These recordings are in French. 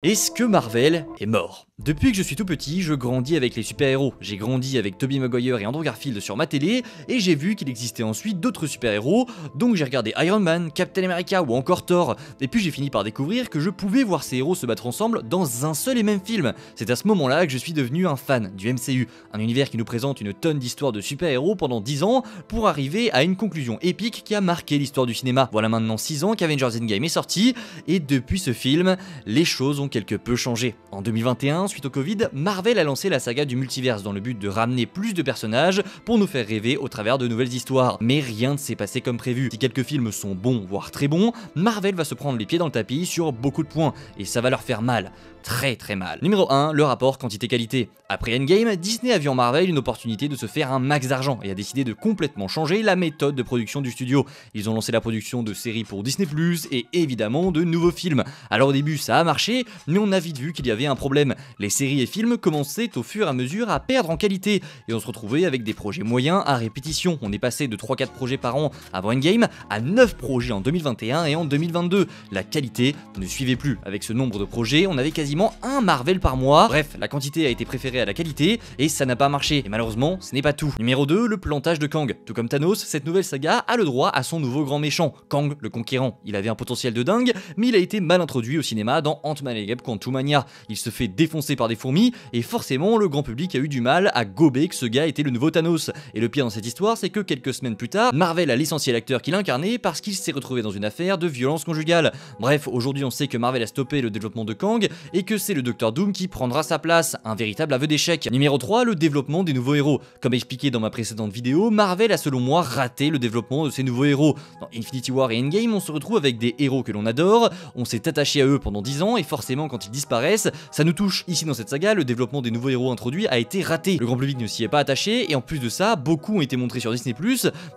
Est-ce que Marvel est mort? Depuis que je suis tout petit, je grandis avec les super-héros. J'ai grandi avec Tobey Maguire et Andrew Garfield sur ma télé, et j'ai vu qu'il existait ensuite d'autres super-héros, donc j'ai regardé Iron Man, Captain America ou encore Thor, et puis j'ai fini par découvrir que je pouvais voir ces héros se battre ensemble dans un seul et même film. C'est à ce moment-là que je suis devenu un fan du MCU, un univers qui nous présente une tonne d'histoires de super-héros pendant 10 ans, pour arriver à une conclusion épique qui a marqué l'histoire du cinéma. Voilà maintenant 6 ans qu'Avengers Endgame est sorti, et depuis ce film, les choses ont quelque peu changé. En 2021, suite au Covid, Marvel a lancé la saga du multiverse dans le but de ramener plus de personnages pour nous faire rêver au travers de nouvelles histoires. Mais rien ne s'est passé comme prévu. Si quelques films sont bons, voire très bons, Marvel va se prendre les pieds dans le tapis sur beaucoup de points, et ça va leur faire mal. Très mal. Numéro 1, le rapport quantité-qualité. Après Endgame, Disney a vu en Marvel une opportunité de se faire un max d'argent et a décidé de complètement changer la méthode de production du studio. Ils ont lancé la production de séries pour Disney+, et évidemment de nouveaux films. Alors au début ça a marché, mais on a vite vu qu'il y avait un problème. Les séries et films commençaient au fur et à mesure à perdre en qualité, et on se retrouvait avec des projets moyens à répétition. On est passé de 3-4 projets par an avant Endgame à 9 projets en 2021 et en 2022. La qualité ne suivait plus. Avec ce nombre de projets, on avait quasiment un Marvel par mois. Bref, la quantité a été préférée à la qualité et ça n'a pas marché. Et malheureusement, ce n'est pas tout. Numéro 2, le plantage de Kang. Tout comme Thanos, cette nouvelle saga a le droit à son nouveau grand méchant, Kang le Conquérant. Il avait un potentiel de dingue, mais il a été mal introduit au cinéma dans Ant-Man et Quantumania. Il se fait défoncer par des fourmis et forcément le grand public a eu du mal à gober que ce gars était le nouveau Thanos. Et le pire dans cette histoire, c'est que quelques semaines plus tard, Marvel a licencié l'acteur qui l'incarnait parce qu'il s'est retrouvé dans une affaire de violence conjugale. Bref, aujourd'hui on sait que Marvel a stoppé le développement de Kang et que c'est le Docteur Doom qui prendra sa place, un véritable aveu d'échec. Numéro 3, le développement des nouveaux héros. Comme expliqué dans ma précédente vidéo, Marvel a selon moi raté le développement de ces nouveaux héros. Dans Infinity War et Endgame, on se retrouve avec des héros que l'on adore, on s'est attaché à eux pendant 10 ans et forcément quand ils disparaissent, ça nous touche. Ici dans cette saga, le développement des nouveaux héros introduits a été raté. Le grand public ne s'y est pas attaché et en plus de ça, beaucoup ont été montrés sur Disney+,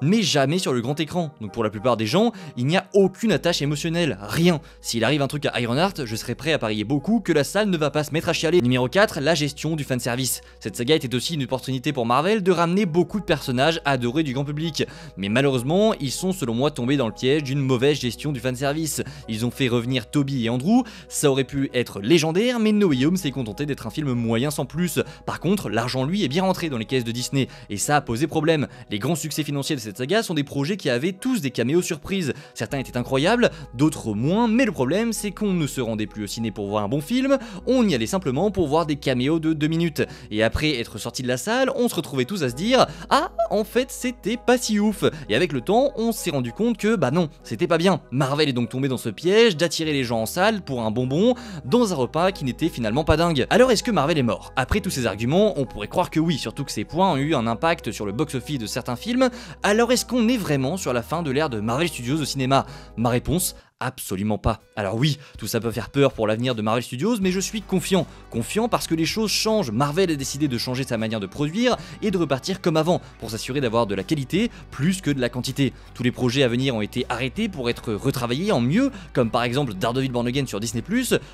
mais jamais sur le grand écran. Donc pour la plupart des gens, il n'y a aucune attache émotionnelle, rien. S'il arrive un truc à Ironheart, je serais prêt à parier beaucoup que la salle ne va pas se mettre à chialer. Numéro 4, la gestion du fanservice. Cette saga était aussi une opportunité pour Marvel de ramener beaucoup de personnages adorés du grand public. Mais malheureusement, ils sont selon moi tombés dans le piège d'une mauvaise gestion du fanservice. Ils ont fait revenir Toby et Andrew, ça aurait pu être légendaire, mais No Way Home s'est contenté d'être un film moyen sans plus. Par contre, l'argent lui est bien rentré dans les caisses de Disney, et ça a posé problème. Les grands succès financiers de cette saga sont des projets qui avaient tous des caméos surprises. Certains étaient incroyables, d'autres moins, mais le problème c'est qu'on ne se rendait plus au ciné pour voir un bon film, on y allait simplement pour voir des caméos de 2 minutes. Et après être sorti de la salle, on se retrouvait tous à se dire « Ah, en fait c'était pas si ouf !» Et avec le temps, on s'est rendu compte que bah non, c'était pas bien. Marvel est donc tombé dans ce piège d'attirer les gens en salle pour un bonbon dans un repas qui n'était finalement pas dingue. Alors est-ce que Marvel est mort? Après tous ces arguments, on pourrait croire que oui, surtout que ces points ont eu un impact sur le box-office de certains films. Alors est-ce qu'on est vraiment sur la fin de l'ère de Marvel Studios au cinéma? Ma réponse, absolument pas. Alors oui, tout ça peut faire peur pour l'avenir de Marvel Studios, mais je suis confiant. Confiant parce que les choses changent. Marvel a décidé de changer sa manière de produire et de repartir comme avant, pour s'assurer d'avoir de la qualité plus que de la quantité. Tous les projets à venir ont été arrêtés pour être retravaillés en mieux, comme par exemple Daredevil Born Again sur Disney+.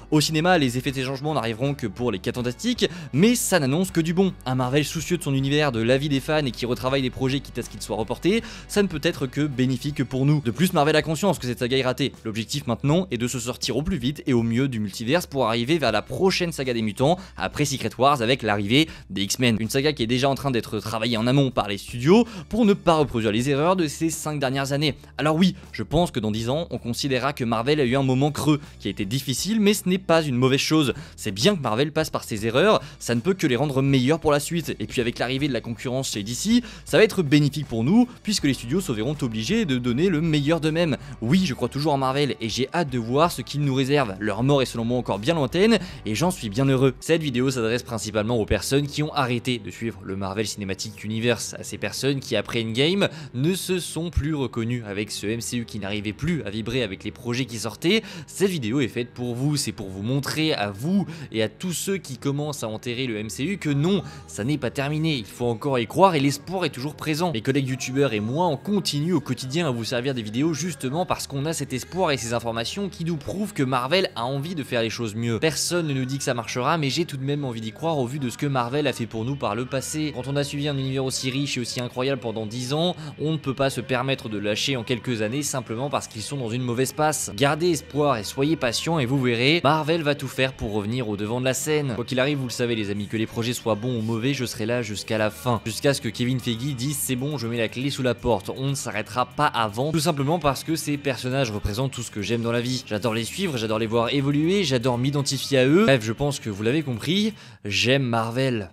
Au cinéma, les effets et changements n'arriveront que pour les 4 Fantastiques, mais ça n'annonce que du bon. Un Marvel soucieux de son univers, de l'avis des fans et qui retravaille les projets quitte à ce qu'ils soient reportés, ça ne peut être que bénéfique pour nous. De plus, Marvel a conscience que cette saga est ratée. L'objectif maintenant est de se sortir au plus vite et au mieux du multiverse pour arriver vers la prochaine saga des mutants après Secret Wars avec l'arrivée des X-Men. Une saga qui est déjà en train d'être travaillée en amont par les studios pour ne pas reproduire les erreurs de ces 5 dernières années. Alors oui, je pense que dans 10 ans, on considérera que Marvel a eu un moment creux qui a été difficile, mais ce n'est pas une mauvaise chose. C'est bien que Marvel passe par ses erreurs, ça ne peut que les rendre meilleurs pour la suite. Et puis avec l'arrivée de la concurrence chez DC, ça va être bénéfique pour nous puisque les studios se verront obligés de donner le meilleur d'eux-mêmes. Oui, je crois toujours en Marvel et j'ai hâte de voir ce qu'ils nous réservent. Leur mort est selon moi encore bien lointaine et j'en suis bien heureux. Cette vidéo s'adresse principalement aux personnes qui ont arrêté de suivre le Marvel Cinematic Universe, à ces personnes qui après Endgame ne se sont plus reconnues avec ce MCU qui n'arrivait plus à vibrer avec les projets qui sortaient. Cette vidéo est faite pour vous, c'est pour vous montrer à vous et à tous ceux qui commencent à enterrer le MCU que non, ça n'est pas terminé, il faut encore y croire et l'espoir est toujours présent. Mes collègues youtubeurs et moi on continue au quotidien à vous servir des vidéos justement parce qu'on a cet espoir et et ces informations qui nous prouvent que Marvel a envie de faire les choses mieux. Personne ne nous dit que ça marchera, mais j'ai tout de même envie d'y croire au vu de ce que Marvel a fait pour nous par le passé. Quand on a suivi un univers aussi riche et aussi incroyable pendant 10 ans, on ne peut pas se permettre de lâcher en quelques années simplement parce qu'ils sont dans une mauvaise passe. Gardez espoir et soyez patients et vous verrez, Marvel va tout faire pour revenir au devant de la scène. Quoi qu'il arrive, vous le savez les amis, que les projets soient bons ou mauvais, je serai là jusqu'à la fin. Jusqu'à ce que Kevin Feige dise c'est bon, je mets la clé sous la porte. On ne s'arrêtera pas avant, tout simplement parce que ces personnages représentent tout ce que j'aime dans la vie. J'adore les suivre, j'adore les voir évoluer, j'adore m'identifier à eux. Bref, je pense que vous l'avez compris, j'aime Marvel.